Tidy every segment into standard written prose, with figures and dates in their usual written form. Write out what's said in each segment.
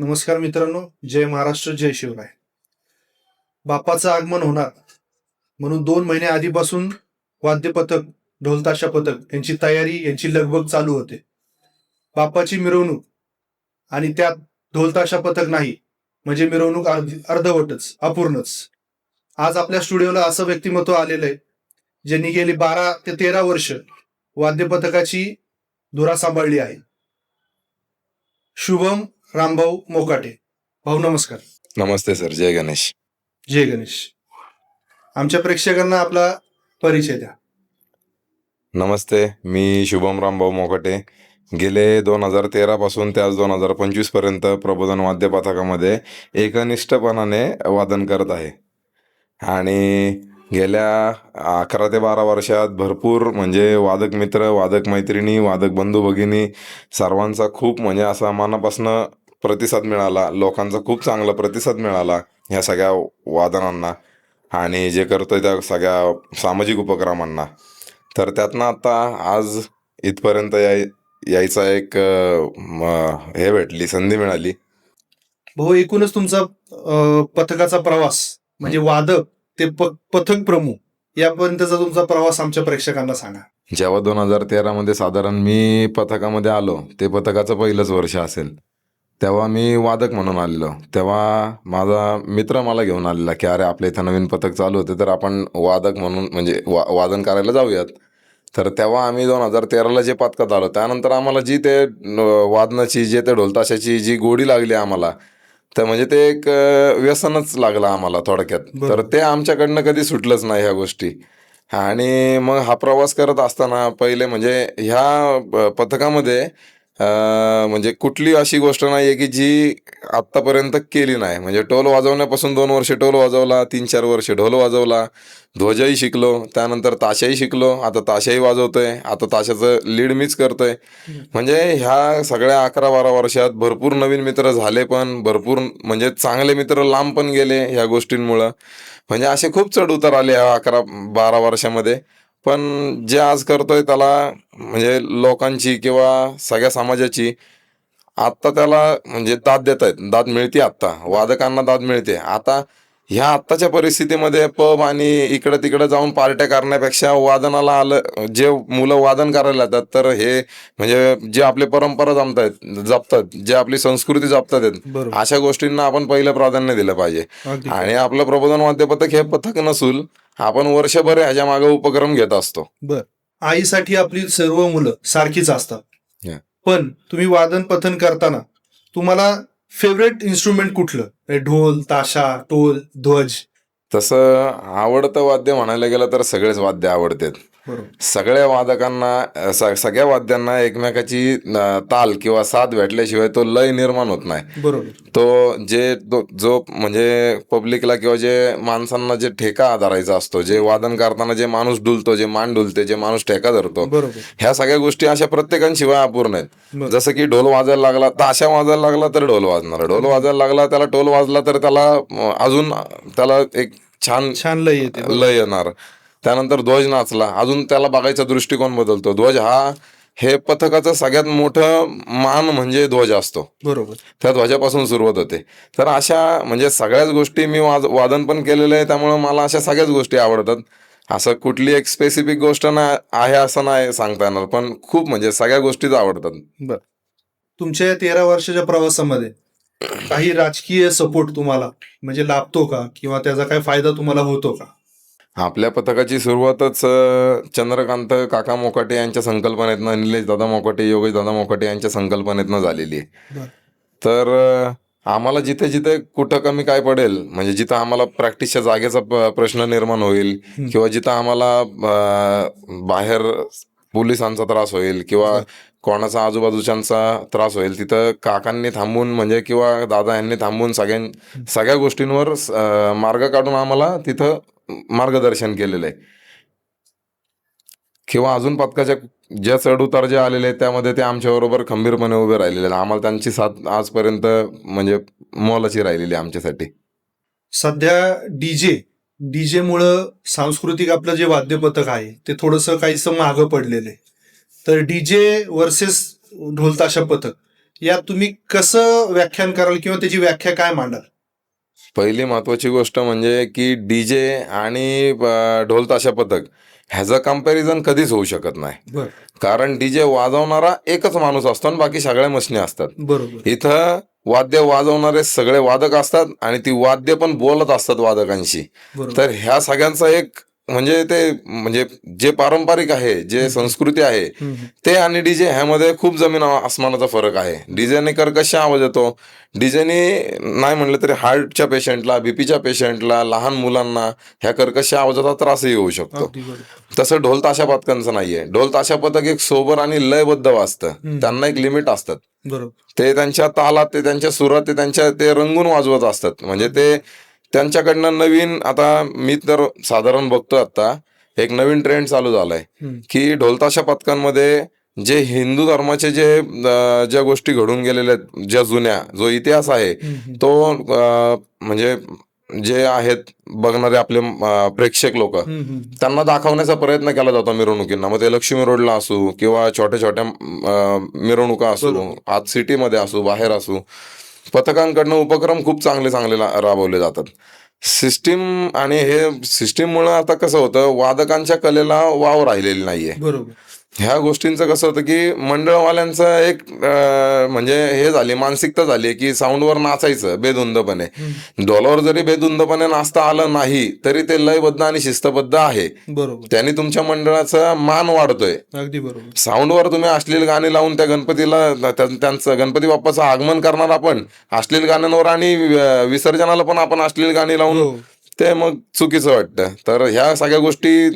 नमस्कार मित्रांनो, जय महाराष्ट्र, जय शिवराय. बाप्पाचं आगमन होणार म्हणून 2 महिने आधीपासून वाद्य पथक, ढोलताशा पथक यांची तयारी, यांची लगबग चालू होते. बाप्पाची मिरवणूक आणि त्यात ढोलताशा पथक नाही म्हणजे मिरवणूक अर्धवटच, अपूर्णच. आज आपल्या स्टुडिओला असं व्यक्तिमत्व आलेलं आहे ज्यांनी गेली 12 ते 13 वर्ष वाद्य पथकाची धुरा सांभाळली आहे. शुभम रामभाऊ मोकाटे. भाऊ नमस्कार. नमस्ते सर. जय गणेश. जय गणेश. आमच्या प्रेक्षकांना आपला परिचय द्या. नमस्ते, मी शुभम रामभाऊ मोकाटे. गेले 2013 पासून ते आज 2025 पर्यंत प्रबोधन वाद्य पथकामध्ये एकनिष्ठपणाने वादन करत आहे आणि गेल्या 11 ते 12 वर्षात भरपूर म्हणजे वादक मित्र, वादक मैत्रिणी, वादक बंधू भगिनी सर्वांचा खूप म्हणजे असा मनापासून प्रतिसाद मिळाला. लोकांचा खूप चांगला प्रतिसाद मिळाला ह्या सगळ्या वादनांना आणि जे करतोय त्या सगळ्या सामाजिक उपक्रमांना. तर त्यातनं आता आज इथपर्यंत यायचा एक हे भेटली, संधी मिळाली. भाऊ, एकूणच तुमचा पथकाचा प्रवास म्हणजे वादक ते पथक प्रमुख यापर्यंतचा तुमचा प्रवास आमच्या प्रेक्षकांना सांगा. जेव्हा 2013 मध्ये साधारण मी पथकामध्ये आलो, ते पथकाचं पहिलंच वर्ष असेल, तेव्हा मी वादक म्हणून आलेलो. तेव्हा माझा मित्र मला घेऊन आलेला की अरे आपल्या इथं नवीन पथक चालू होते, तर आपण वादक म्हणून म्हणजे वादन करायला जाऊयात. तर तेव्हा आम्ही 2013ला जे पथकात आलो, त्यानंतर आम्हाला जी ते वादनाची, जे ते ढोलताशाची जी गोडी लागली आम्हाला, तर म्हणजे ते एक व्यसनच लागलं आम्हाला थोडक्यात. तर ते आमच्याकडनं कधी सुटलंच नाही ह्या गोष्टी. आणि मग हा प्रवास करत असताना पहिले म्हणजे ह्या पथकामध्ये म्हणजे कुठली अशी गोष्ट नाही आहे की जी आत्तापर्यंत केली नाही. म्हणजे ढोल वाजवण्यापासून 2 वर्ष ढोल वाजवला, 3-4 वर्ष ढोल वाजवला, ध्वजही शिकलो, त्यानंतर ताशाही शिकलो, आता ताशाही वाजवतोय, आता ताशाचं लीड मीच करतोय. म्हणजे ह्या सगळ्या 11-12 वर्षात भरपूर नवीन मित्र झाले, पण भरपूर म्हणजे चांगले मित्र लांब पण गेले ह्या गोष्टींमुळं. म्हणजे असे खूप चढ उतार आले ह्या 11-12 वर्षामध्ये. पण जे आज करतोय त्याला म्हणजे लोकांची किंवा सगळ्या समाजाची आत्ता त्याला म्हणजे दाद देत आहेत, दाद मिळते. आत्ता वादकांना दाद मिळते. आता ह्या आत्ताच्या परिस्थितीमध्ये पब आणि इकडं तिकडं जाऊन पार्ट्या करण्यापेक्षा वादनाला आलं, जे मुलं वादन करायला जातात, तर हे म्हणजे जे आपले परंपरा जपतात, जे आपली संस्कृती जपतात आहेत, अशा गोष्टींना आपण पहिलं प्राधान्य दिलं पाहिजे. आणि आपलं प्रबोधन वाद्य पथक हे पथक नसून आपण वर्षभर ह्याच्या मागे उपक्रम घेत असतो. आईसाठी आपली सर्व मुलं सारखीच असतात, पण तुम्ही वादन पथन करताना तुम्हाला फेवरेट इन्स्ट्रुमेंट कुठलं? ढोल, ताशा, टोल, ध्वज? तसं आवडतं वाद्य म्हणायला गेलं तर सगळेच वाद्य आवडतात. सगळ्या वादकांना सगळ्या वाद्यांना एकमेकाची ताल किंवा साथ भेटल्याशिवाय तो लय निर्माण होत नाही. तो जो म्हणजे पब्लिकला किंवा जे माणसांना जे ठेका धरायचा असतो, जे वादन करताना जे माणूस डुलतो, जे मान डुलते, जे माणूस ठेका धरतो, ह्या सगळ्या गोष्टी अशा प्रत्येकाशिवाय अपूर्ण आहेत. जसं की ढोल वाजायला लागला, ताशा वाजायला लागला तर ढोल वाजणार, ढोल वाजायला लागला त्याला टोल वाजला तर त्याला अजून त्याला एक छान लय येणार. त्यानंतर ध्वज नाचला, अजून त्याला बघायचा दृष्टिकोन बदलतो. ध्वज हे पथकाचं सगळ्यात मोठं मान म्हणजे ध्वज असतो. त्या ध्वजापासून सुरुवात होते. तर अशा म्हणजे सगळ्याच गोष्टी मी वादन पण केलेलं आहे, त्यामुळे मला अशा सगळ्याच गोष्टी आवडतात. असं कुठली एक स्पेसिफिक गोष्ट आहे असं नाही सांगता येणार, पण खूप म्हणजे सगळ्या गोष्टीच आवडतात. तुमच्या 13 वर्षाच्या प्रवासामध्ये काही राजकीय सपोर्ट तुम्हाला म्हणजे लाभतो का, किंवा त्याचा काही फायदा तुम्हाला होतो का? आपल्या पथकाची सुरुवातच चंद्रकांत काका मोकाटे यांच्या संकल्पनेतनं, निलेश दादा मोकाटे, योगेश दादा मोकाटे यांच्या संकल्पनेतनं झालेली आहे. तर आम्हाला जिथे जिथे कुठं कमी काय पडेल, म्हणजे जिथं आम्हाला प्रॅक्टिसच्या जागेचा प्रश्न निर्माण होईल किंवा जिथं आम्हाला बाहेर पोलिसांचा त्रास होईल किंवा कोणाचा आजूबाजूच्यांचा त्रास होईल, तिथं काकांनी थांबून म्हणजे किंवा दादा यांनी थांबून सगळ्या गोष्टींवर मार्ग काढून आम्हाला तिथं मार्गदर्शन केलेलं आहे. किंवा अजून पथकाच्या ज्या चढ उतार जे आलेले आहेत त्यामध्ये ते आमच्याबरोबर खंबीरपणे उभे राहिलेले आहेत. आम्हाला त्यांची साथ आजपर्यंत म्हणजे मोलाची राहिलेली आहे आमच्यासाठी. सध्या डीजे मुळे सांस्कृतिक आपलं जे वाद्य पथक आहे ते थोडंसं काहीसं मागं पडलेलं आहे. तर डीजे वर्सेस ढोलताशा पथक यात तुम्ही कसं व्याख्यान कराल किंवा त्याची व्याख्या काय मांडाल? पहिली महत्वाची गोष्ट म्हणजे की डीजे आणि ढोल ताशा पथक ह्याचं कम्पॅरिझन कधीच होऊ शकत नाही. बर कारण डीजे वाजवणारा एकच माणूस असतो आणि बाकी सगळ्या मशनी असतात. बरोबर. इथं वाद्य वाजवणारे सगळे वादक असतात आणि ती वाद्य पण बोलत असतात वादकांशी. बरोबर. तर ह्या सगळ्यांचा एक म्हणजे जे पारंपरिक आहे, जे संस्कृती आहे, ते आणि डीजे ह्यामध्ये खूप जमीन आसमानाचा फरक आहे. डीजेने कर्कश आवाज येतो. डीजेने नाही म्हणलं तरी हार्टच्या पेशंटला, बीपीच्या पेशंटला, लहान मुलांना ह्या कर्कश आवाजाचा त्रासही होऊ शकतो. अगदी बरोबर. तसं ढोल ताशा पथकांचं नाहीये. ढोल ताशा पथक एक सोबर आणि लयबद्ध वाजतं. त्यांना एक लिमिट असतात. बरोबर. ते त्यांच्या तालात, ते त्यांच्या सुरात, ते रंगून वाजवत असतात. म्हणजे ते त्यांच्याकडनं नवीन, आता मी तर साधारण बघतो आता एक नवीन ट्रेंड चालू झालाय की ढोलताशा पथकांमध्ये जे हिंदू धर्माचे ज्या गोष्टी घडून गेलेल्या आहेत, ज्या जुन्या जो इतिहास आहे तो म्हणजे जे आहेत बघणारे आपले प्रेक्षक लोक, त्यांना दाखवण्याचा प्रयत्न केला जातो मिरवणुकींना. मग ते लक्ष्मी रोडला असू किंवा छोट्या छोट्या मिरवणुका असू, आत सिटीमध्ये असू, बाहेर असू, पथकांकडनं उपक्रम खूप चांगले चांगले राबवले जातात. सिस्टीम आणि हे सिस्टीममुळे आता कसं होतं, वादकांच्या कलेला वाव राहिलेली नाहीये. बरोबर. ह्या गोष्टींचं कसं होतं की मंडळवाल्यांचं एक म्हणजे हे झाली, मानसिकता झाली की साऊंडवर नाचायचं बेधुंदपणे. ढोलावर जरी बेधुंदपणे नाचता आलं नाही तरी ते लयबद्ध आणि शिस्तबद्ध आहे. बरोबर. त्यांनी तुमच्या मंडळाचा मान वाढतोय. अगदी बरोबर. साऊंडवर तुम्ही अश्लील गाणी लावून त्या गणपतीला, त्यांचं गणपती बाप्पाचं आगमन करणार आपण अश्लील गाण्यांवर आणि विसर्जनाला पण आपण अश्लील गाणी लावून, ते मग चुकीचं वाटतं. तर ह्या सगळ्या गोष्टी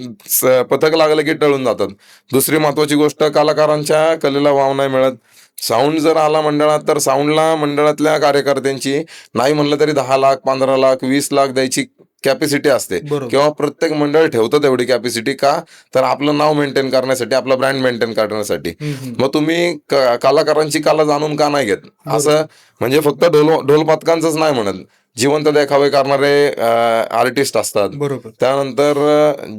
पथक लागलं की टळून जातात. दुसरी महत्वाची गोष्ट, कलाकारांच्या कलेला वाव नाही मिळत. साऊंड जर आला मंडळात तर साऊंडला मंडळातल्या कार्यकर्त्यांची नाही म्हणलं तरी 10 लाख, 15 लाख, 20 लाख द्यायची कॅपॅसिटी असते. किंवा प्रत्येक मंडळ ठेवतं तेवढी कॅपॅसिटी. का? तर आपलं नाव मेंटेन करण्यासाठी, आपलं ब्रँड मेंटेन करण्यासाठी. मग तुम्ही कलाकारांची कला जाणून का नाही घेत? असं म्हणजे फक्त ढोल पथकांचंच नाही म्हणत, जिवंत देखावे करणारे आर्टिस्ट असतात. बरोबर. त्यानंतर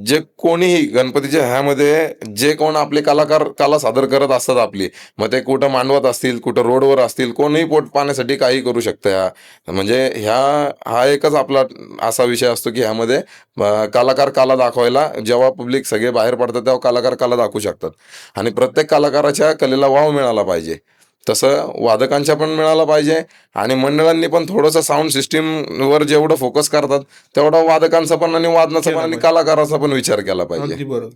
जे कोणीही गणपतीच्या ह्यामध्ये जे कोण आपले कलाकार कला सादर करत असतात आपली, मग ते कुठं मांडवत असतील, कुठं रोडवर असतील, कोणीही पोट पाण्यासाठी काही करू शकतं. म्हणजे हा एकच आपला असा विषय असतो की ह्यामध्ये कलाकार कला दाखवायला, जेव्हा पब्लिक सगळे बाहेर पडतात तेव्हा कलाकार कला दाखवू शकतात. आणि प्रत्येक कलाकाराच्या कलेला वाव मिळाला पाहिजे, तसं वादकांच्या पण मिळाला पाहिजे. आणि मंडळांनी पण थोडंसं साऊंड सिस्टीमवर जेवढं फोकस करतात तेवढा वादकांचा पण आणि वादनाचा पण आणि कलाकाराचा पण विचार केला पाहिजे. अगदी बरोबर.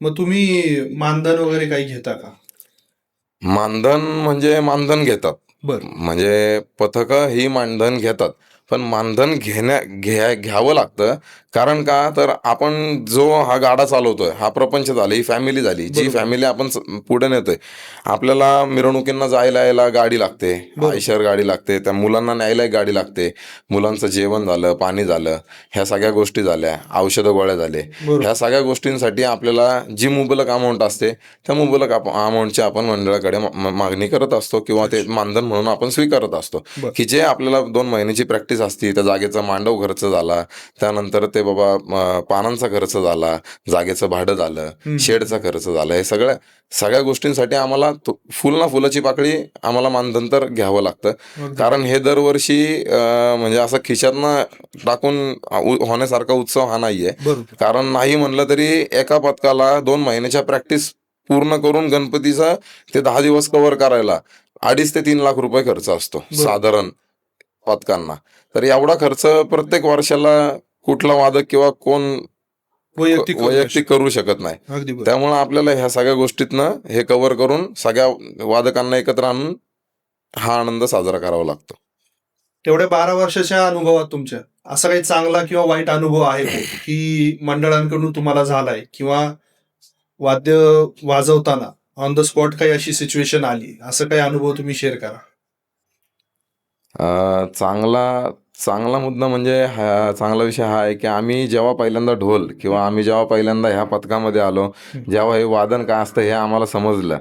मग तुम्ही मानधन वगैरे काही घेता का? मानधन म्हणजे मानधन घेतात. म्हणजे पथक ही मानधन घेतात, पण मानधन घ्यावं लागतं. कारण का? तर आपण जो हा गाडा चालवतोय, हा प्रपंच झाला, ही फॅमिली झाली. जी फॅमिली आपण पुढे नेतोय, आपल्याला मिरवणुकींना जायला यायला गाडी लागते, आयशर गाडी लागते, त्या मुलांना न्यायला एक गाडी लागते, मुलांचं जेवण झालं, पाणी झालं, ह्या सगळ्या गोष्टी झाल्या, औषधं गोळ्या झाले, ह्या सगळ्या गोष्टींसाठी आपल्याला जी मुबलक अमाऊंट असते त्या मुबलक अमाऊंटची आपण मंडळाकडे मागणी करत असतो किंवा ते मानधन म्हणून आपण स्वीकारत असतो. की जे आपल्याला 2 महिन्याची प्रॅक्टिस असते, त्या जागेचा मांडव खर्च झाला, त्यानंतर ते बाबा पानांचा खर्च झाला, जागेचं भाडं झालं, शेडचा खर्च झाला, हे सगळ्या गोष्टींसाठी आम्हाला फुलाची पाकळी आम्हाला मानधन तर घ्यावं लागतं. कारण हे दरवर्षी म्हणजे असं खिशातनं टाकून होण्यासारखा उत्सव हा नाहीये. कारण नाही म्हणलं तरी एका पथकाला 2 महिन्याच्या प्रॅक्टिस पूर्ण करून गणपतीचा ते 10 दिवस कव्हर करायला 2.5 ते 3 लाख रुपये खर्च असतो साधारण पथकांना. तर एवढा खर्च प्रत्येक वर्षाला कुठला वादक किंवा कोण वैयक्तिक करू शकत नाही. त्यामुळे आपल्याला ह्या सगळ्या गोष्टीतनं हे कव्हर करून सगळ्या वादकांना एकत्र आणून हा आनंद साजरा करावा लागतो. तेवढ्या 12 वर्षाच्या अनुभवात तुमच्या असा काही चांगला किंवा वाईट अनुभव आहे की मंडळांकडून तुम्हाला झालाय, किंवा वाद्य वाजवताना ऑन द स्पॉट काही अशी सिच्युएशन आली, असं काही अनुभव तुम्ही शेअर करा? चांगला मुद्दा म्हणजे चांगला विषय हा आहे की आम्ही जेव्हा पहिल्यांदा ढोल किंवा आम्ही जेव्हा पहिल्यांदा ह्या पथकामध्ये आलो, जेव्हा हे वादन काय असतं हे आम्हाला समजलं,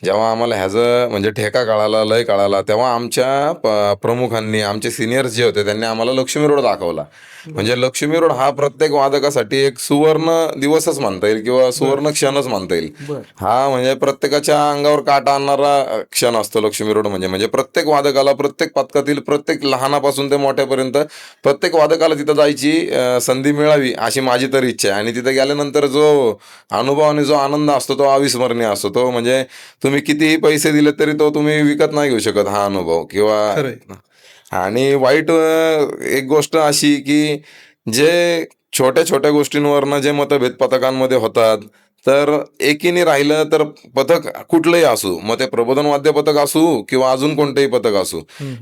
जेव्हा आम्हाला ह्याचं म्हणजे ठेका कळाला, लय कळाला, तेव्हा आमच्या प्रमुखांनी, आमचे सिनियर्स जे होते त्यांनी आम्हाला लक्ष्मी रोड दाखवला. म्हणजे लक्ष्मी रोड हा प्रत्येक वादकासाठी एक सुवर्ण दिवसच म्हणता येईल किंवा सुवर्ण क्षणच म्हणता येईल. बर. हा म्हणजे प्रत्येकाच्या अंगावर काटा आणणारा क्षण असतो लक्ष्मी रोड म्हणजे प्रत्येक वादकाला, प्रत्येक पथकातील प्रत्येक लहानापासून ते मोठ्यापर्यंत प्रत्येक वादकाला तिथं जायची संधी मिळावी अशी माझी तर इच्छा आहे. आणि तिथं गेल्यानंतर जो अनुभव आणि जो आनंद असतो तो अविस्मरणीय असतो. तो म्हणजे तुम्ही कितीही पैसे दिले तरी तो तुम्ही विकत नाही घेऊ शकत हा अनुभव किंवा. खरंय. आणि वाईट एक गोष्ट अशी की जे छोट्या छोट्या गोष्टींवरनं जे मतभेद पथकांमध्ये होतात, तर एकीने राहिलं तर पथक कुठलंही असू, मग ते प्रबोधन वाद्य पथक असू किंवा अजून कोणतेही पथक असू,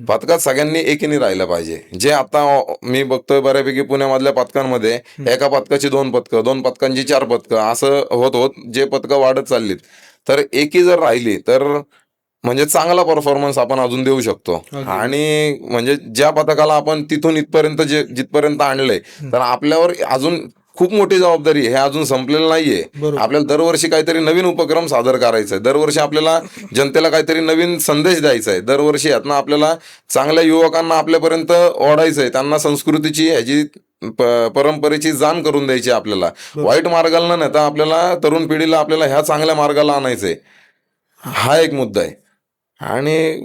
पथकात सगळ्यांनी एकीने राहिलं पाहिजे. जे आता मी बघतोय बऱ्यापैकी पुण्यामधल्या पथकांमध्ये एका पथकाची 2 पथकं, 2 पथकांची 4 पथकं असं होत होत जे पथकं वाढत चाललीत. तर एकी जर राहिली तर म्हणजे चांगला परफॉर्मन्स आपण अजून देऊ शकतो. अगदी. आणि म्हणजे ज्या पथकाला आपण तिथून इथपर्यंत जिथपर्यंत आणलंय, तर आपल्यावर अजून खूप मोठी जबाबदारी आहे. हे अजून संपलेलं नाहीये. बरोबर. आपल्याला दरवर्षी काहीतरी नवीन उपक्रम सादर करायचा आहे. दरवर्षी आपल्याला जनतेला काहीतरी नवीन संदेश द्यायचा आहे. दरवर्षी यातनं आपल्याला चांगल्या युवकांना आपल्यापर्यंत ओढायचं आहे. त्यांना संस्कृतीची ह्याची परंपरेची जाण करून द्यायची आपल्याला. वाईट मार्गाला न नेता आपल्याला तरुण पिढीला आपल्याला ह्या चांगल्या मार्गाला आणायचंय. हा एक मुद्दा आहे. आणि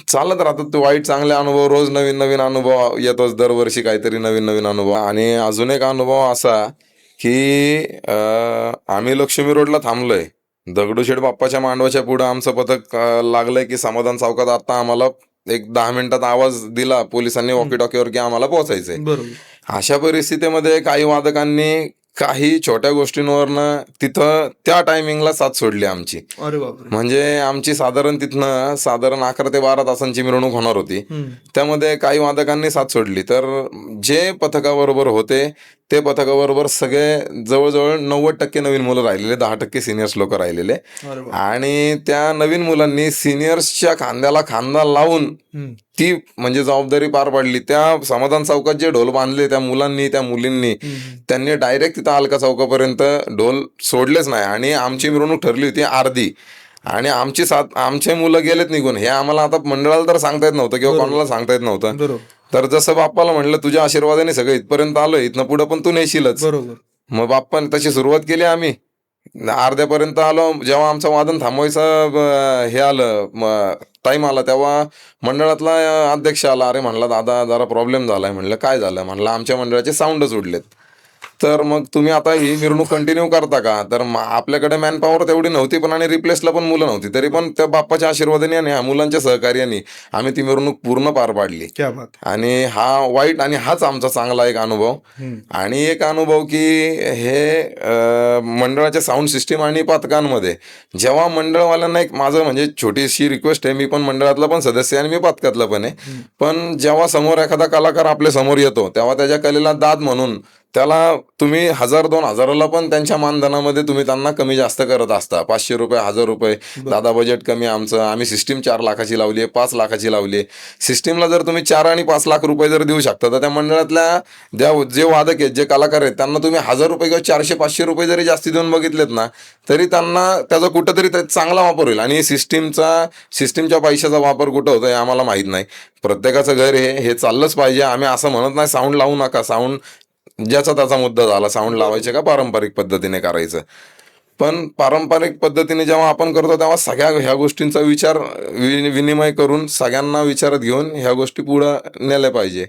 चालत राहतात ते वाईट चांगले अनुभव, रोज नवीन नवीन अनुभव येतोच, दरवर्षी काहीतरी नवीन नवीन अनुभव. आणि अजून एक अनुभव असा की आम्ही लक्ष्मी रोडला थांबलोय, दगडूशेठ बाप्पाच्या मांडवाच्या पुढं आमचं पथक लागलंय की समाधान चौकात. आता आम्हाला एक 10 मिनिटात आवाज दिला पोलिसांनी वॉकी टॉकीवर की आम्हाला पोहोचायचंय. बरोबर. अशा परिस्थितीमध्ये काही वादकांनी काही छोट्या गोष्टींवरनं तिथं त्या टायमिंगला साथ सोडली आमची. अरे बापरे. म्हणजे आमची तिथनं साधारण 11 ते 12 तासांची मिरवणूक होणार होती. त्यामध्ये काही वादकांनी साथ सोडली. तर जे पथकाबरोबर होते ते पथकाबरोबर सगळे जवळजवळ 90% नवीन मुलं राहिलेले, 10% सिनियर्स लोक राहिलेले. अरे बापरे. आणि त्या नवीन मुलांनी सिनियर्सच्या खांद्याला खांदा लावून ती म्हणजे जबाबदारी पार पाडली. त्या समाधान चौकात जे ढोल बांधले त्या मुलांनी, त्या मुलींनी, त्यांनी डायरेक्ट तिथं अलका चौकापर्यंत ढोल सोडलेच नाही. आणि आमची मिरवणूक ठरली होती अर्धी, आणि आमचे मुलं गेलेत निघून. हे आम्हाला आता मंडळाला तर सांगता येत नव्हतं किंवा कोणाला सांगता येत नव्हतं. बरोबर. तर जसं बाप्पाला म्हणलं तुझ्या आशीर्वादाने सगळं इथपर्यंत आलोय, इथनं पुढं पण तू नेशीलच. बरोबर. मग बाप्पाने तशी सुरुवात केली. आम्ही अर्ध्यापर्यंत आलो. जेव्हा आमचं वादन थांबवायचं हे आलं टाईम आला, तेव्हा मंडळातला अध्यक्ष आला. अरे म्हणला दादा जरा प्रॉब्लेम झालाय. म्हणलं काय झालं? म्हणलं आमच्या मंडळाचे साऊंडच उडलेत. तर मग तुम्ही आता ही मिरवणूक कंटिन्यू करता का? तर आपल्याकडे मॅनपॉवर तेवढी नव्हती पण, आणि रिप्लेसला पण मुलं नव्हती. तरी पण त्या बाप्पाच्या आशीर्वादाने आणि ह्या मुलांच्या सहकार्याने आम्ही ती मिरवणूक पूर्ण पार पाडली. क्या बात. आणि हा वाईट आणि हाच आमचा चांगला एक अनुभव. आणि एक अनुभव की हे मंडळाच्या साऊंड सिस्टीम आणि पथकांमध्ये जेव्हा मंडळवाल्यांना एक माझं म्हणजे छोटीशी रिक्वेस्ट आहे, मी पण मंडळातला पण सदस्य आहे आणि मी पथकातला पण आहे. पण जेव्हा समोर एखादा कलाकार आपल्या समोर येतो तेव्हा त्याच्या कलेला दाद म्हणून त्याला तुम्ही 1000-2000ला पण त्यांच्या मानधनामध्ये तुम्ही त्यांना कमी जास्त करत असता. 500 रुपये, 1000 रुपये. दादा बजेट कमी आमचं, आम्ही सिस्टीम 4 लाखाची लावली आहे, 5 लाखाची लावली आहे. सिस्टीमला जर तुम्ही 4 आणि 5 लाख रुपये जर देऊ शकता, तर त्या मंडळातल्या जे वादक आहेत, जे कलाकार आहेत, त्यांना तुम्ही 1000 रुपये किंवा 400-500 रुपये जरी जास्ती देऊन बघितलेत ना, तरी त्यांना त्याचा कुठंतरी चांगला वापर होईल. आणि सिस्टीमच्या पैशाचा वापर कुठं होतो हे आम्हाला माहीत नाही. प्रत्येकाचं घर हे चाललंच पाहिजे. आम्ही असं म्हणत नाही साऊंड लावू नका. साऊंड ज्याचा त्याचा मुद्दा झाला, साऊंड लावायचे का पारंपरिक पद्धतीने करायचं. पण पारंपरिक पद्धतीने जेव्हा आपण करतो तेव्हा सगळ्या ह्या गोष्टींचा विनिमय करून सगळ्यांना विचारात घेऊन ह्या गोष्टी पुढे नेल्या पाहिजे.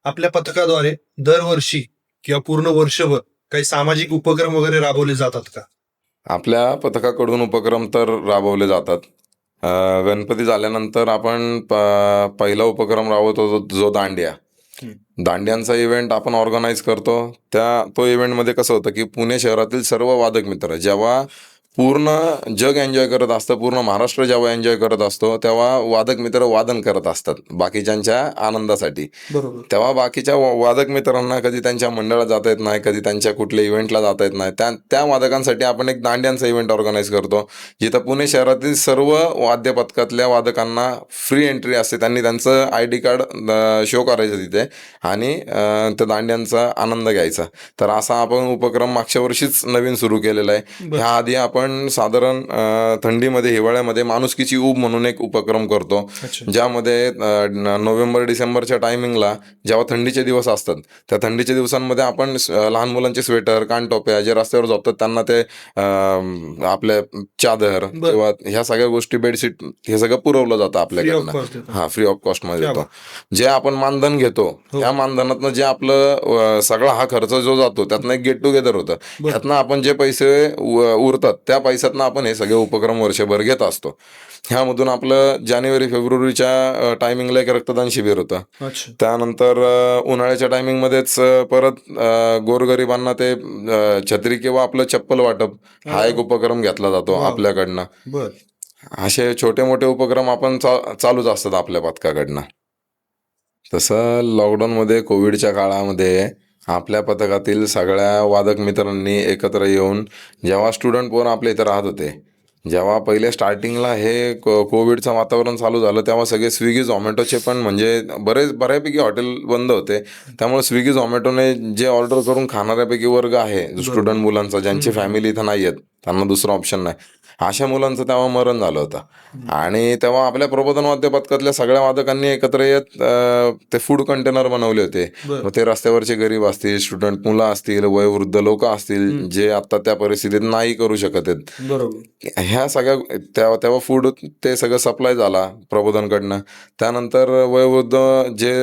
आपल्या पथकाद्वारे दरवर्षी किंवा पूर्ण वर्षभर काही सामाजिक उपक्रम वगैरे राबवले जातात का? आपल्या पथकाकडून उपक्रम तर राबवले जातात. गणपती झाल्यानंतर आपण पहिला उपक्रम राबवतो जो दांड्यांचा इव्हेंट आपण ऑर्गनाईज करतो. तो इव्हेंटमध्ये कसं होतं की पुणे शहरातील सर्व वादक मित्र जेव्हा पूर्ण जग एन्जॉय करत असतं, पूर्ण महाराष्ट्र जेव्हा एन्जॉय करत असतो, तेव्हा वादक मित्र वादन करत असतात बाकीच्यांच्या आनंदासाठी. बरोबर. तेव्हा बाकीच्या वादक मित्रांना कधी त्यांच्या मंडळात जाता येत नाही, कधी त्यांच्या कुठल्या इव्हेंटला जाता येत नाही. त्या वादकांसाठी आपण एक दांड्यांचा इव्हेंट ऑर्गनाईज करतो, जिथं पुणे शहरातील सर्व वाद्य पथकातल्या वादकांना फ्री एंट्री असते. त्यांनी त्यांचं ID कार्ड शो करायचं तिथे आणि त्या दांड्यांचा आनंद घ्यायचा. तर असा आपण उपक्रम मागच्या वर्षीच नवीन सुरू केलेला आहे. ह्या आधी आपण आपण साधारण थंडीमध्ये हिवाळ्यामध्ये माणुसकीची ऊब म्हणून एक उपक्रम करतो, अच्छा. ज्यामध्ये नोव्हेंबर डिसेंबरच्या टायमिंगला जेव्हा थंडीचे दिवस असतात, त्या थंडीच्या दिवसांमध्ये आपण लहान मुलांचे स्वेटर, कानटोप्या, जे रस्त्यावर झोपतात त्यांना ते आपले चादर बरं. किंवा ह्या सगळ्या गोष्टी, बेडशीट, हे सगळं पुरवलं जातं फ्री ऑफ आपल्याकडनं. कॉस्ट देतात. हा, फ्री ऑफ कॉस्ट मध्ये क्या देतो. जे आपण मानधन घेतो हो. त्या मानधनातनं जे आपलं सगळा हा खर्च जो जातो त्यातनं एक गेट टुगेदर होतं. बरं. त्यातनं आपण जे पैसे उरतात त्या पैशातनं आपण हे सगळे उपक्रम वर्षभर घेत असतो. ह्यामधून आपलं जानेवारी फेब्रुवारीच्या टायमिंगला एक रक्तदान शिबिर होतं. अच्छा. त्यानंतर उन्हाळ्याच्या टायमिंगमध्येच परत गोरगरिबांना ते छत्री किंवा आपलं चप्पल वाटप हा एक उपक्रम घेतला जातो वाव. आपल्याकडनं. बर. असे छोटे मोठे उपक्रम आपण चालूच असतात आपल्या पथकाकडनं. तसं लॉकडाऊनमध्ये कोविडच्या काळामध्ये आपल्या पथकातील सगळ्या वादक मित्रांनी एकत्र येऊन, जेव्हा स्टुडंट पोरं आपल्या इथं राहत होते, जेव्हा पहिले स्टार्टिंगला हे कोविडचं वातावरण चालू झालं, तेव्हा सगळे स्विगी झोमॅटोचे पण म्हणजे बऱ्यापैकी हॉटेल बंद होते. त्यामुळे स्विगी झोमॅटोने जे ऑर्डर करून खाणाऱ्यापैकी वर्ग आहे स्टुडंट मुलांचा, ज्यांची फॅमिली इथं नाही आहेत, त्यांना दुसरा ऑप्शन नाही, अशा मुलांचं तेव्हा मरण झालं होतं. आणि तेव्हा आपल्या प्रबोधन वाद्य पथकातल्या सगळ्या वादकांनी एकत्र येत ते फूड कंटेनर बनवले होते. बर. मग ते रस्त्यावरचे गरीब असतील, स्टुडंट मुलं असतील, वयोवृद्ध लोक असतील, जे आता त्या परिस्थितीत नाही करू शकत आहेत, बरोबर. ह्या सगळ्या तेव्हा फूड ते सगळं सप्लाय झाला प्रबोधनकडनं. त्यानंतर वयोवृद्ध जे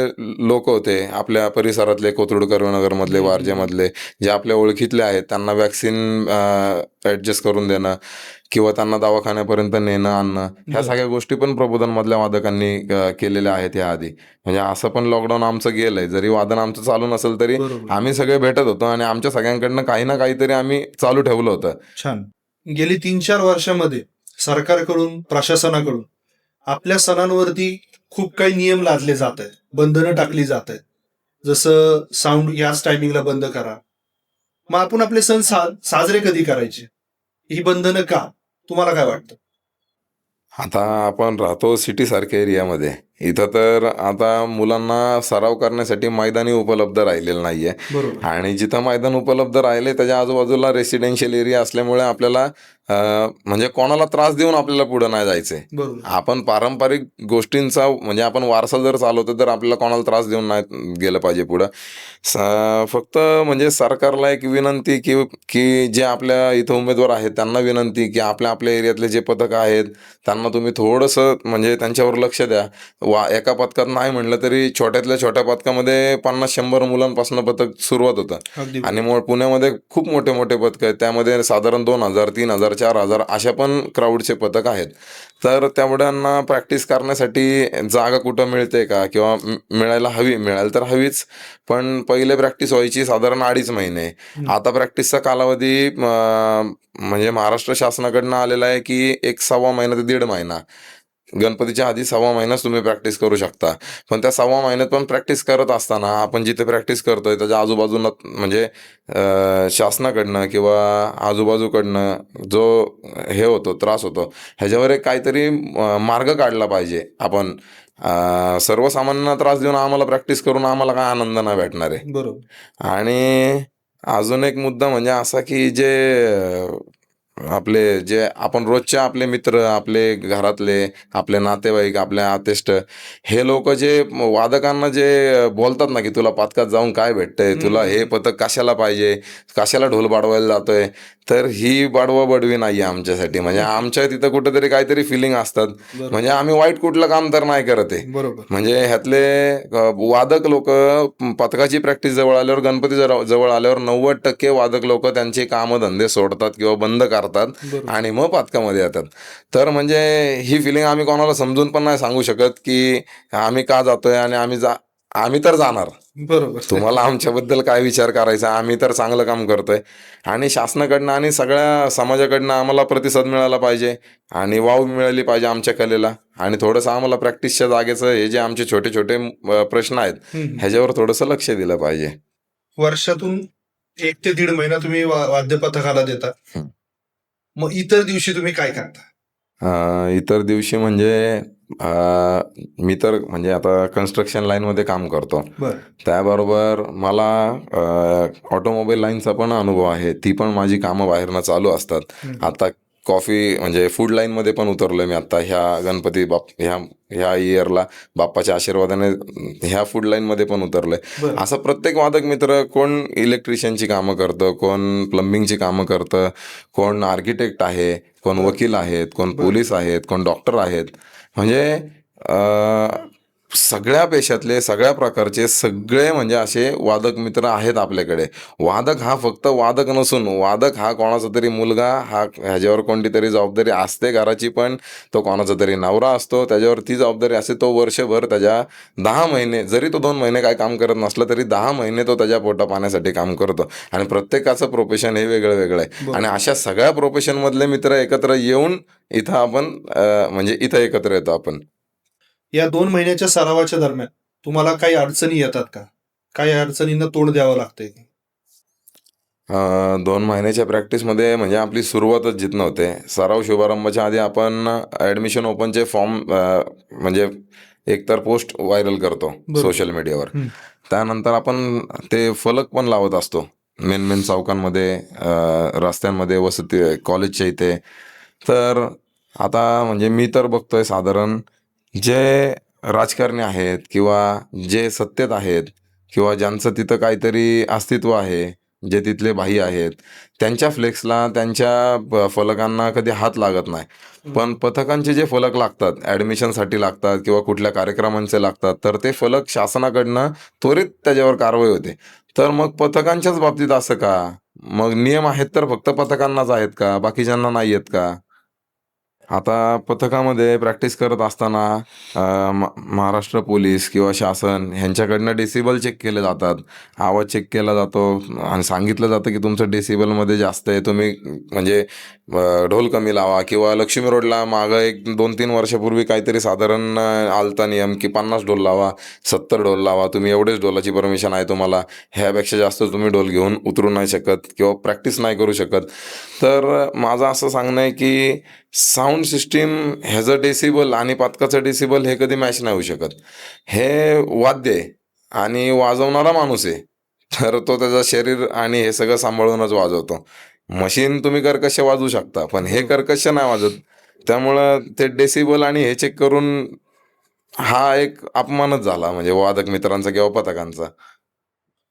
लोक होते आपल्या परिसरातले, कोथरूड नगरमधले, वारजेमधले, जे आपल्या ओळखीतले आहेत, त्यांना वॅक्सिन ॲडजस्ट करून देणं किंवा त्यांना दवाखान्यापर्यंत नेणं आणणं, ह्या सगळ्या गोष्टी पण प्रबोधनमधल्या वादकांनी केलेल्या आहेत याआधी. म्हणजे असं पण लॉकडाऊन आमचं गेलंय, जरी वादन आमचं चालू नसेल तरी बरोबर. आम्ही सगळे भेटत होतो आणि आमच्या सगळ्यांकडनं काही ना काहीतरी आम्ही चालू ठेवलं होतं. छान. गेली 3-4 वर्षामध्ये सरकारकडून, प्रशासनाकडून आपल्या सणांवरती खूप काही नियम लादले जात आहेत, बंधनं टाकली जात आहेत. जसं साऊंड याच टायमिंगला बंद करा. मग आपण आपले सण साजरे कधी करायचे, ही बंधनं का, तुम्हाला काय वाटतं? आता आपण राहतो सिटी सारख्या एरियामध्ये, इथं तर आता मुलांना सराव करण्यासाठी मैदानी उपलब्ध राहिलेलं नाहीये. बरोबर. आणि जिथं मैदान उपलब्ध राहिले त्याच्या आजूबाजूला रेसिडेन्शियल एरिया असल्यामुळे आपल्याला म्हणजे कोणाला त्रास देऊन आपल्याला पुढे नाही जायचंय. बरोबर. आपण पारंपरिक गोष्टींचा म्हणजे आपण वारसा जर चालवतो तर आपल्याला कोणाला त्रास देऊन नाही गेलं पाहिजे पुढं. फक्त म्हणजे सरकारला एक विनंती की जे आपल्या इथं उमेदवार आहेत त्यांना विनंती की आपल्या एरियातले जे पथक आहेत त्यांना तुम्ही थोडंसं म्हणजे त्यांच्यावर लक्ष द्या. एका पथकात नाही म्हणलं तरी छोट्यातल्या छोट्या पथकामध्ये 50-100 मुलांपासून पथक सुरुवात होतं. अगदी आणि पुण्यामध्ये खूप मोठे मोठे पथक आहेत, त्यामध्ये साधारण 2,000, 3,000, 4,000 अशा पण क्राऊडचे पथक आहेत. तर तेवढ्यांना प्रॅक्टिस करण्यासाठी जागा कुठं मिळते का, किंवा मिळायला तर हवीच, पण पहिले प्रॅक्टिस व्हायची साधारण 2.5 महिने. आता प्रॅक्टिसचा कालावधी म्हणजे महाराष्ट्र शासनाकडनं आलेला आहे की 1.25 महिना ते 1.5 महिना. गणपतीच्या आधी 1.25 महिनाच तुम्ही प्रॅक्टिस करू शकता. पण त्या 1.25 महिन्यात पण प्रॅक्टिस करत असताना आपण जिथे प्रॅक्टिस करतोय त्याच्या आजूबाजूला म्हणजे शासनाकडनं किंवा आजूबाजूकडनं जो हे होतो, त्रास होतो, ह्याच्यावर एक काहीतरी मार्ग काढला पाहिजे. आपण सर्वसामान्यांना त्रास देऊन आम्हाला प्रॅक्टिस करून आम्हाला काय आनंद नाही भेटणार आहे. बरोबर. आणि अजून एक मुद्दा म्हणजे असा की आपले जे आपण रोजचे आपले मित्र, आपले घरातले, आपले नातेवाईक, आपले आतेष्ट, हे लोक जे वादकांना जे बोलतात ना की तुला पथकात जाऊन काय भेटतंय, तुला हे पथक कशाला पाहिजे, कशाला ढोल बाडवायला जातोय, तर ही बाडवा बडवी नाहीये आमच्यासाठी. म्हणजे आमच्या तिथं कुठेतरी काहीतरी फिलिंग असतात. बरोबर. म्हणजे आम्ही वाईट कुठलं काम तर नाही करत आहे. बरोबर. म्हणजे ह्यातले वादक लोक पथकाची प्रॅक्टिस जवळ आल्यावर, गणपती जवळ आल्यावर 90% वादक लोक त्यांचे कामधंदे सोडतात किंवा बंद करतात बरोबर. आणि मग पथकामध्ये येतात. तर म्हणजे ही फिलिंग आम्ही कोणाला समजून पण नाही सांगू शकत की आम्ही का जातोय, आणि आम्ही तर जाणार. बरोबर. तुम्हाला आमच्याबद्दल काय विचार करायचा, आम्ही तर चांगलं काम करतोय. आणि शासनाकडनं आणि सगळ्या समाजाकडनं आम्हाला प्रतिसाद मिळाला पाहिजे आणि वाव मिळाली पाहिजे आमच्या कलेला. आणि थोडंसं आम्हाला प्रॅक्टिसच्या जागेचं हे जे आमचे छोटे छोटे प्रश्न आहेत ह्याच्यावर थोडंसं लक्ष दिलं पाहिजे. वर्षातून 1 ते 1.5 महिना तुम्ही वाद्य पथकाला देता. मग इतर दिवशी तुम्ही काय करता? इतर दिवशी म्हणजे मी तर म्हणजे आता कन्स्ट्रक्शन लाईनमध्ये काम करतो. बरं. त्याबरोबर मला ऑटोमोबाईल लाईनचा पण अनुभव आहे. ती पण माझी कामं बाहेरनं चालू असतात. आता कॉफी म्हणजे फूड लाईनमध्ये पण उतरलोय मी आता ह्या गणपती ह्या इयरला बाप्पाच्या आशीर्वादाने ह्या फूड लाईनमध्ये पण उतरलोय. बरं. असं प्रत्येक वादक मित्र कोण इलेक्ट्रिशियनची कामं करतं, कोण प्लंबिंगची कामं करतं, कोण आर्किटेक्ट आहे, कोण बरं. वकील आहेत, कोण बरं. पोलीस आहेत, कोण डॉक्टर आहेत. म्हणजे सगळ्या पेशातले सगळ्या प्रकारचे सगळे म्हणजे असे वादक मित्र आहेत आपल्याकडे. वादक हा फक्त वादक नसून वादक हा कोणाचा तरी मुलगा, हा ह्याच्यावर कोणती तरी जबाबदारी असते घराची, पण तो कोणाचा तरी नवरा असतो, त्याच्यावर ती जबाबदारी असते. तो वर्षभर त्याच्या 10 महिने, जरी तो 2 महिने काय काम करत नसलं तरी 10 महिने तो त्याच्या पोटा पाण्यासाठी काम करतो. आणि प्रत्येकाचं प्रोफेशन हे वेगळं वेगळं आहे. बरं. आणि अशा सगळ्या प्रोफेशनमधले मित्र एकत्र येऊन इथं आपण म्हणजे इथं एकत्र येतो आपण. या 2 महिन्याच्या सरावाच्या दरम्यान तुम्हाला काही अडचणी येतात का? काही अडचणींना तोंड द्यावं लागतंय? 2 महिन्याच्या प्रॅक्टिसमध्ये म्हणजे आपली सुरुवातच जिथनं होते. सराव शुभारंभाच्या आधी आपण ॲडमिशन ओपनचे फॉर्म म्हणजे एकतर पोस्ट व्हायरल करतो बरोबर. सोशल मीडियावर. हं. त्यानंतर आपण ते फलक पण लावत असतो मेन चौकांमध्ये, रस्त्यांमध्ये, वसती कॉलेजच्या इथे. तर आता म्हणजे मी तर बघतोय साधारण जे राजकारणी आहेत किंवा जे सत्तेत आहेत किंवा ज्यांचं तिथं काहीतरी अस्तित्व आहे, जे तिथले भाई आहेत, त्यांच्या फ्लेक्सला, त्यांच्या फलकांना कधी हात लागत नाही. पण पथकांचे जे फलक लागतात, ॲडमिशनसाठी लागतात किंवा कुठल्या कार्यक्रमांचे लागतात, तर ते फलक शासनाकडनं त्वरित त्याच्यावर कारवाई होते. तर मग पथकांच्याच बाबतीत असं का? मग नियम आहेत तर फक्त पथकांनाच आहेत का? बाकीच्यांना नाही आहेत का? आता पथकामध्ये प्रॅक्टिस करत असताना महाराष्ट्र पोलीस किंवा शासन ह्यांच्याकडनं डेसिबल चेक केले जातात. आवाज चेक केला जातो आणि सांगितलं जातं की तुमचं डेसिबलमध्ये जास्त आहे, तुम्ही म्हणजे ढोल कमी लावा. किंवा लक्ष्मी रोडला मागं 1-2-3 वर्षापूर्वी काहीतरी साधारण आलता नियम की 50 ढोल लावा, 70 ढोल लावा, तुम्ही एवढेच ढोलाची परमिशन आहे तुम्हाला, ह्यापेक्षा जास्त तुम्ही ढोल घेऊन उतरू नाही शकत किंवा प्रॅक्टिस नाही करू शकत. तर माझं असं सांगणं आहे की साऊंड सिस्टीम ह्याचं डेसिबल आणि पथकाचं डेसिबल हे कधी मॅच नाही होऊ शकत. हे वाद्य आहे आणि वाजवणारा माणूस आहे, तर तो त्याचं शरीर आणि हे सगळं सांभाळूनच वाजवतो. मशीन तुम्ही कर्कश वाजवू शकता, पण हे कर्कश नाही वाजत. त्यामुळं ते डेसिबल आणि हे चेक करून हा एक अपमानच झाला म्हणजे वादक मित्रांचा किंवा पथकांचा.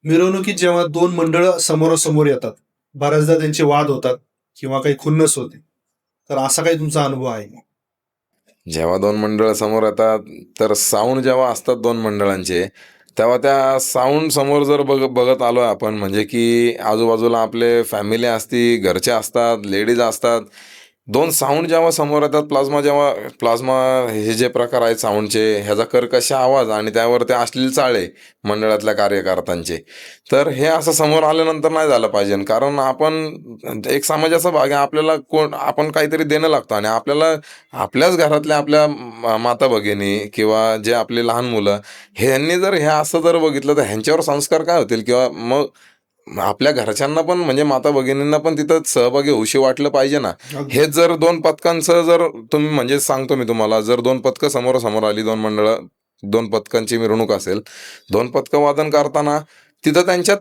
मिरवणुकीत जेव्हा 2 मंडळ समोरासमोर येतात, बऱ्याचदा त्यांचे वाद होतात किंवा काही खुन्नस होते, तर असा काही तुमचा अनुभव आहे का? जेव्हा 2 मंडळ समोर येतात, तर साऊंड जेव्हा असतात 2 मंडळांचे, तेव्हा त्या साऊंड समोर जर बघत आलो आपण, म्हणजे की आजूबाजूला आपले फॅमिली असती, घरचे असतात, लेडीज असतात. 2 साऊंड जेव्हा समोर येतात, प्लाझ्मा हे जे प्रकार आहेत साऊंडचे, ह्याचा कर्कश आवाज आणि त्यावर ते अश्लील चाळे मंडळातल्या कार्यकर्त्यांचे, तर हे असं समोर आल्यानंतर नाही झालं पाहिजे. कारण आपण एक समाजाचा भाग आहे, आपल्याला आपण काहीतरी देणं लागतं. आणि आपल्याला आपल्याच घरातल्या आपल्या माता भगिनी किंवा जे आपले लहान मुलं, ह्यांनी जर हे असं जर बघितलं तर ह्यांच्यावर संस्कार काय होतील? किंवा मग आपल्या घरच्यांना पण म्हणजे माता भगिनींना पण तिथं सहभागी होऊशी वाटलं पाहिजे ना. अगदी. हेच जर 2 पथकांचं जर तुम्ही म्हणजे सांगतो मी तुम्हाला, जर 2 पथकं समोरासमोर आली, 2 मंडळं, 2 पथकांची मिरवणूक असेल, 2 पथकं वादन करताना तिथं त्यांच्यात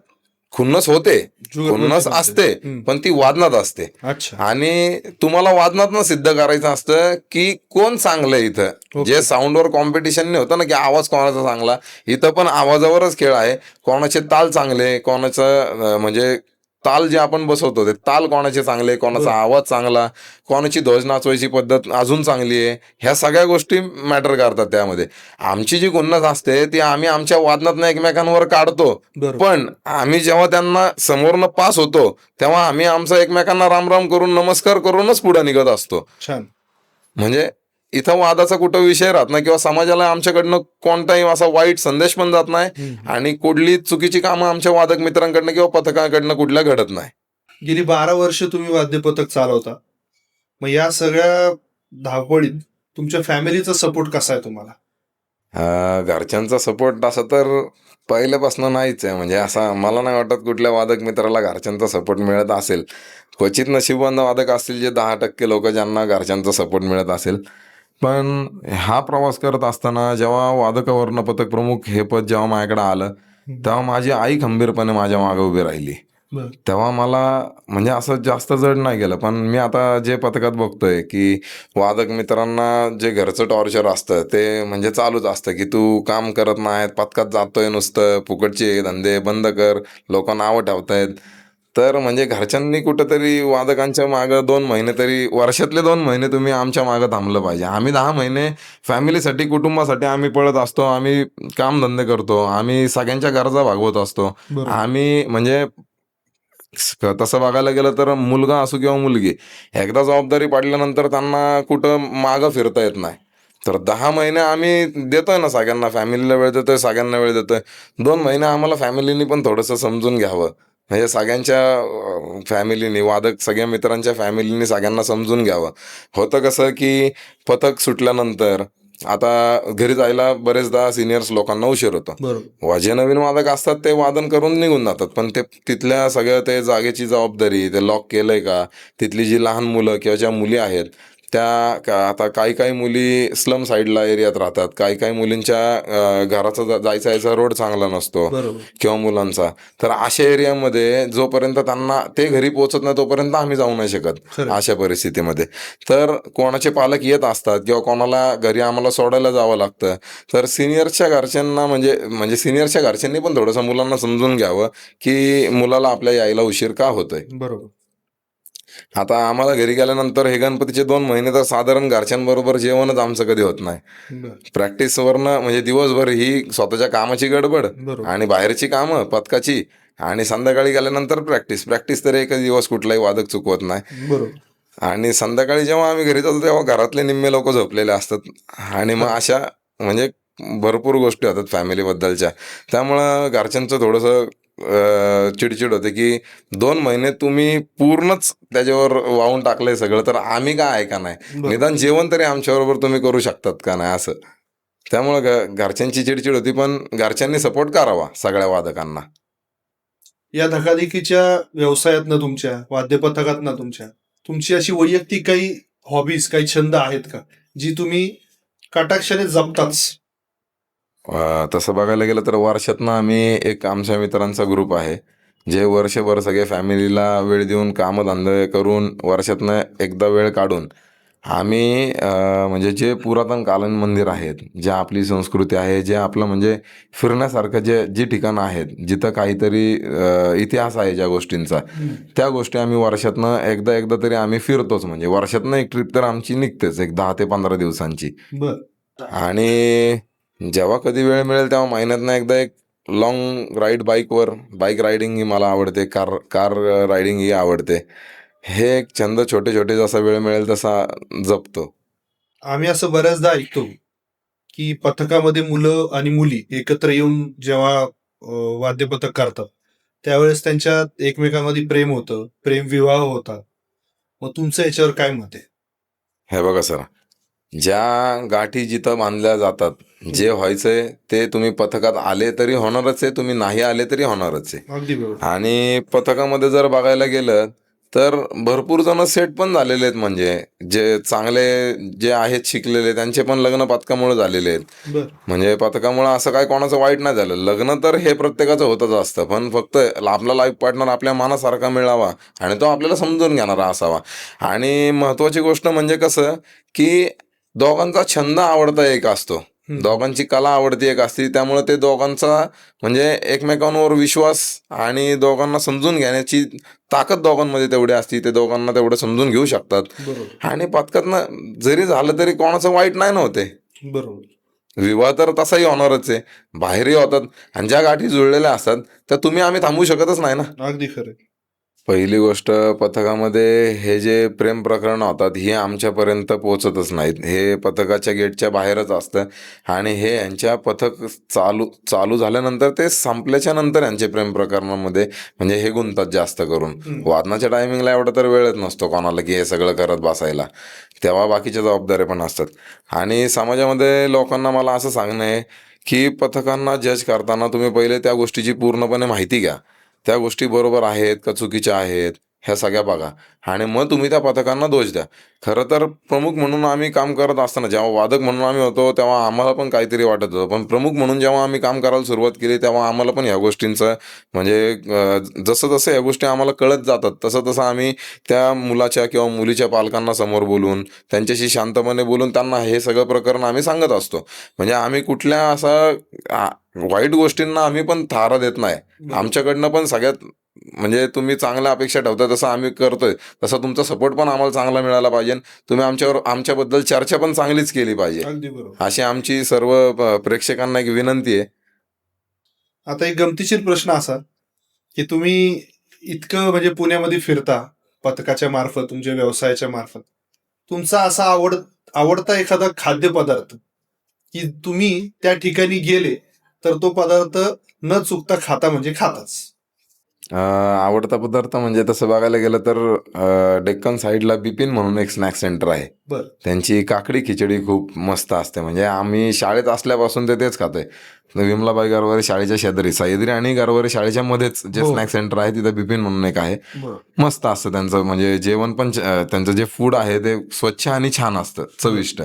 खुन्नस होते, जुगलबंदी खुन्नस नसते. असते, हं. पण ती वादनात असते. अच्छा. आणि तुम्हाला वादनातनं सिद्ध करायचं असतं की कोण चांगलं आहे इथं. ओके. जे साऊंडवर कॉम्पिटिशन नाही होतं ना की आवाज कोणाचा चांगला, इथं पण आवाजावरच खेळ आहे. कोणाचे ताल चांगले, कोणाचं म्हणजे ताल जे आपण बसवतो ते ताल कोणाचे चांगले, कोणाचा बरं. आवाज चांगला, कोणाची ध्वज नाचवायची पद्धत अजून चांगली आहे, ह्या सगळ्या गोष्टी मॅटर करतात त्यामध्ये. आमची जी खुन्नस असते ती आम्ही आमच्या वादनातनं एकमेकांवर काढतो, बरोबर. पण आम्ही जेव्हा त्यांना समोरनं पास होतो तेव्हा आम्ही आमचा एकमेकांना रामराम करून, नमस्कार करूनच पुढे निघत असतो. छान. म्हणजे इथं वादाचा कुठं विषय राहत नाही किंवा समाजाला आमच्याकडनं कोणताही असा वाईट संदेश पण जात नाही. हं. आणि कुठली चुकीची कामं आमच्या वादक मित्रांकडनं किंवा पथकाकडनं कुठल्या घडत नाही. गेली 12 वर्ष तुम्ही वाद्यपथक चालवता. मग या सगळ्या धावपळीत तुमच्या फॅमिलीचा सपोर्ट कसा आहे तुम्हाला? घरच्यांचा सपोर्ट असं तर पहिल्यापासून नाहीच आहे. म्हणजे असा मला नाही वाटत कुठल्या वादक मित्राला घरच्यांचा सपोर्ट मिळत असेल. क्वचित नशीबवान वादक असतील जे 10% लोक ज्यांना घरच्यांचा सपोर्ट मिळत असेल. पण हा प्रवास करत असताना जेव्हा वादकावरनं पथक प्रमुख हे पद जेव्हा माझ्याकडे आलं, हं. तेव्हा माझी आई खंबीरपणे माझ्या मागे उभी राहिली. बर. तेव्हा मला म्हणजे असं जास्त जड नाही गेलं. पण मी आता जे पथकात बघतोय, की वादक मित्रांना जे घरचं टॉर्चर असतं ते म्हणजे चालूच असतं, की तू काम करत नाही, पथकात जातोय नुसतं, फुकटचे धंदे बंद कर, लोकं नावं ठेवतायत. तर म्हणजे घरच्यांनी कुठेतरी वादकांच्या मागं 2 महिने तरी वर्षातले 2 महिने तुम्ही आमच्या मागं थांबलं पाहिजे. आम्ही 10 महिने फॅमिलीसाठी, कुटुंबासाठी आम्ही पळत असतो. आम्ही कामधंदे करतो. आम्ही सगळ्यांच्या गरजा भागवत असतो. बरोबर. आम्ही म्हणजे तसं बघायला गेलं तर मुलगा असो किंवा मुलगी, एकदा जबाबदारी पडल्यानंतर त्यांना कुठं मागं फिरता येत नाही. तर 10 महिने आम्ही देतोय ना सगळ्यांना, फॅमिलीला वेळ देतोय, सगळ्यांना वेळ देतोय. 2 महिने आम्हाला फॅमिलीनी पण थोडंसं समजून घ्यावं. म्हणजे सगळ्यांच्या फॅमिलीनी, वादक सगळ्या मित्रांच्या फॅमिलीनी सगळ्यांना समजून घ्यावं. होतं कसं, की पथक सुटल्यानंतर आता घरी जायला बरेचदा सिनियर्स लोकांना उशीर होतो. बरोबर. जे नवीन वादक असतात ते वादन करून निघून जातात. पण ते तिथल्या सगळ्या ते जागेची जबाबदारी, ते लॉक केलंय का? तिथली जी लहान मुलं किंवा ज्या मुली आहेत, त्या आता काही काही मुली स्लम साईडला एरियात राहतात. काही काही मुलींच्या घराचा जायचा यायचा रोड चांगला नसतो बरोबर. किंवा मुलांचा. तर अशा एरियामध्ये जोपर्यंत त्यांना ते घरी पोहोचत नाही तोपर्यंत आम्ही जाऊ नाही शकत खरं. अशा परिस्थितीमध्ये. तर कोणाचे पालक येत असतात किंवा कोणाला घरी आम्हाला सोडायला जावं लागतं. तर सिनियरच्या घरच्यांना म्हणजे म्हणजे सिनियरच्या घरच्यांनी पण थोडंसं मुलांना समजून घ्यावं, की मुलाला आपल्या यायला उशीर का होतोय. बरोबर. आता आम्हाला घरी गेल्यानंतर हे गणपतीचे 2 महिने तर साधारण घरच्यांबरोबर जेवणच आमचं कधी होत नाही. बर. प्रॅक्टिसवरनं म्हणजे दिवसभर ही स्वतःच्या कामाची गडबड बरोबर. आणि बाहेरची कामं पथकाची आणि संध्याकाळी गेल्यानंतर प्रॅक्टिस. प्रॅक्टिस तर एकच दिवस कुठलाही वादक चुकवत नाही. बरोबर. आणि संध्याकाळी जेव्हा आम्ही घरी जातो तेव्हा घरातले निम्मे लोक झोपलेले असतात. आणि मग खरं. अशा म्हणजे भरपूर गोष्टी होतात फॅमिलीबद्दलच्या. त्यामुळं घरच्यांचं थोडंसं चिडचिड होते, की 2 महिने तुम्ही पूर्णच त्याच्यावर वाहून टाकलंय सगळं, तर आम्ही काय ऐका नाही. बरोबर. निदान जेवण तरी आमच्याबरोबर तुम्ही करू शकतात का नाही असं. त्यामुळं घरच्यांची चिडचिड होती, पण घरच्यांनी सपोर्ट करावा सगळ्या वादकांना. या धकाधकीच्या व्यवसायातनं तुमच्या वाद्यपथकातनं तुमची अशी वैयक्तिक काही हॉबीज, काही छंद आहेत का, जी तुम्ही कटाक्षाने जपताच? तसं बघायला गेलं तर वर्षातनं आम्ही एक आमच्या मित्रांचा ग्रुप आहे, जे वर्षभर सगळे फॅमिलीला वेळ देऊन कामधंदे करून वर्षातनं एकदा वेळ काढून आम्ही म्हणजे जे पुरातन कालीन मंदिर आहेत, जे आपली संस्कृती आहे, जे आपलं म्हणजे फिरण्यासारखं जी ठिकाणं आहेत, जिथं काहीतरी इतिहास आहे ज्या गोष्टींचा, त्या गोष्टी आम्ही वर्षातनं एकदा एकदा तरी आम्ही फिरतोच. म्हणजे वर्षातनं एक ट्रिप तर आमची निघतेच, एक 10 ते 15 दिवसांची. बर. आणि जेव्हा कधी वेळ मिळेल तेव्हा महिन्यातनं एकदा एक लाँग राईड बाईकवर, बाईक रायडिंग ही मला आवडते, कार कार रायडिंग ही आवडते. हे एक छंद छोटे छोटे जसा वेळ मिळेल तसा जपतो. आम्ही असं बऱ्याचदा ऐकतो की पथकामध्ये मुलं आणि मुली एकत्र येऊन जेव्हा वाद्यपथक करतात, त्यावेळेस त्यांच्यात एकमेकांमध्ये प्रेम होतं, प्रेमविवाह होतात. मग तुमचं याच्यावर काय मत आहे? हे बघा सर, ज्या गाठी जिथं बांधल्या जातात, जे व्हायचंय ते तुम्ही पथकात आले तरी होणारच आहे, तुम्ही नाही आले तरी होणारच आहे. अगदी बरोबर. आणि पथकामध्ये जर बघायला गेलं तर भरपूर जण सेट पण झालेले आहेत. म्हणजे जे चांगले जे आहेत शिकलेले त्यांचे पण लग्न पथकामुळे झालेले आहेत. बर. म्हणजे पथकामुळे असं काय कोणाचं वाईट नाही झालं. लग्न तर हे प्रत्येकाचं होतच असतं, पण फक्त आपला लाईफ पार्टनर आपल्या मनासारखा मिळावा आणि तो आपल्याला समजून घेणारा असावा. आणि महत्वाची गोष्ट म्हणजे कसं, की दोघांचा छंद आवडता एक असतो, दोघांची कला आवडती एक असते. त्यामुळे ते दोघांचा म्हणजे एकमेकांवर विश्वास आणि दोघांना समजून घेण्याची ताकद दोघांमध्ये तेवढी असते, ते दोघांना तेवढं समजून घेऊ शकतात. बरोबर. आणि पथकातनं जरी झालं तरी कोणाचं वाईट नाही नव्हते. बरोबर. विवाह तर तसाही होणारच आहे, बाहेरही होतात. आणि ज्या गाठी जुळलेल्या असतात त्या तुम्ही आम्ही थांबवू शकतच नाही ना. अगदी खरं. पहिली गोष्ट, पथकामध्ये हे जे प्रेम प्रकरणं होतात ही आमच्यापर्यंत पोहोचतच नाहीत. हे पथकाच्या गेटच्या बाहेरच असतं. आणि हे यांच्या पथक चालू चालू झाल्यानंतर ते संपल्याच्या नंतर यांचे प्रेम प्रकरणामध्ये म्हणजे हे गुंतात जास्त करून. वादनाच्या टायमिंगला एवढा तर वेळच नसतो कोणाला की हे सगळं करत बसायला. तेव्हा बाकीच्या जबाबदाऱ्या पण असतात. आणि समाजामध्ये लोकांना मला असं सांगणं आहे, की पथकांना जज करताना तुम्ही पहिले त्या गोष्टीची पूर्णपणे माहिती घ्या. त्या गोष्टी बरोबर आहेत का चुकीच्या आहेत, ह्या सगळ्या बघा आणि मग तुम्ही त्या पथकांना दोष द्या. खरं तर प्रमुख म्हणून आम्ही काम करत असताना जेव्हा वादक म्हणून आम्ही होतो तेव्हा आम्हाला पण काहीतरी वाटत होतं, पण प्रमुख म्हणून जेव्हा आम्ही काम करायला सुरुवात केली तेव्हा आम्हाला पण ह्या गोष्टींचं म्हणजे जसं जसं या गोष्टी आम्हाला कळत जातात तसं तसं आम्ही त्या मुलाच्या किंवा मुलीच्या पालकांना समोर बोलून त्यांच्याशी शांतपणे बोलून त्यांना हे सगळं प्रकरण आम्ही सांगत असतो. म्हणजे आम्ही कुठल्या वाईट गोष्टींना आम्ही पण थारा देत नाही. आमच्याकडनं पण सगळ्यात म्हणजे तुम्ही चांगल्या अपेक्षा ठेवताय तसं आम्ही करतोय, तसा तुमचा सपोर्ट पण आम्हाला चांगला मिळाला पाहिजे. तुम्ही आमच्याबद्दल चर्चा पण चांगलीच केली पाहिजे, अगदी बरोबर. अशी आमची सर्व प्रेक्षकांना एक विनंती आहे. आता एक गमतीशीर प्रश्न असा की तुम्ही इतकं म्हणजे पुण्यामध्ये फिरता पथकाच्या मार्फत, तुमच्या व्यवसायाच्या मार्फत, तुमचा असा आवडता एखादा खाद्यपदार्थ की तुम्ही त्या ठिकाणी गेले तर तो पदार्थ न चुकता खाता म्हणजे खाताच. आवडता पदार्थ म्हणजे तसं बघायला गेलं तर डेक्कन साईडला बिपिन म्हणून एक स्नॅक सेंटर आहे. बर. त्यांची काकडी खिचडी खूप मस्त असते. म्हणजे आम्ही शाळेत असल्यापासून ते तेच खातोय. विमलाबाई गरवारे शाळेच्या शेजारी, सह्याद्री आणि गरवारे शाळेच्या मध्येच जे हो. स्नॅक सेंटर आहे तिथं बिपिन म्हणून एक आहे. बर. मस्त असतं त्यांचं, म्हणजे जेवण पण त्यांचं जे फूड आहे ते स्वच्छ आणि छान असतं, चविष्ट.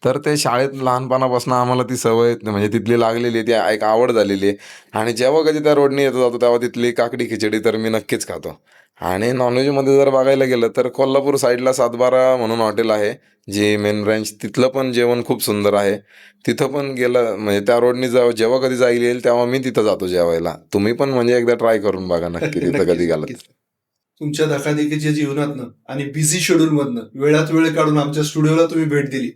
तर ते शाळेत लहानपणापासून आम्हाला ती सवय म्हणजे तिथली लागलेली आहे, ती एक आवड झालेली आहे. आणि जेव्हा कधी त्या रोडने येत जातो तेव्हा तिथली काकडी खिचडी तर मी नक्कीच खातो. आणि नॉनव्हेजमध्ये जर बघायला गेलं तर कोल्हापूर साईडला 712 म्हणून हॉटेल आहे, जी मेन ब्रँच, तिथलं पण जेवण खूप सुंदर आहे. तिथं पण गेलं म्हणजे त्या रोडनी जेव्हा कधी जाईल येईल तेव्हा मी तिथं जातो जेवायला. तुम्ही पण म्हणजे एकदा ट्राय करून बघा नक्की तिथं कधी नक्कीच, गेलात. नक्कीच. तुमच्या धकाधकीच्या जीवनातनं आणि बिझी शेड्यूलमधनं वेळात वेळ काढून आमच्या स्टुडिओला तुम्ही भेट दिली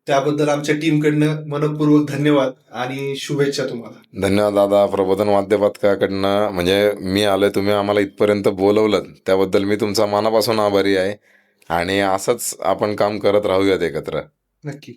त्याबद्दल आमच्या टीमकडनं मनपूर्वक धन्यवाद आणि शुभेच्छा तुम्हाला. धन्यवाद दादा. प्रबोधन वाद्य पथकाकडनं म्हणजे मी आलोय, तुम्ही आम्हाला इथपर्यंत बोलवलं त्याबद्दल मी तुमचा मनापासून आभारी आहे. आणि असंच आपण काम करत राहूयात एकत्र. नक्की.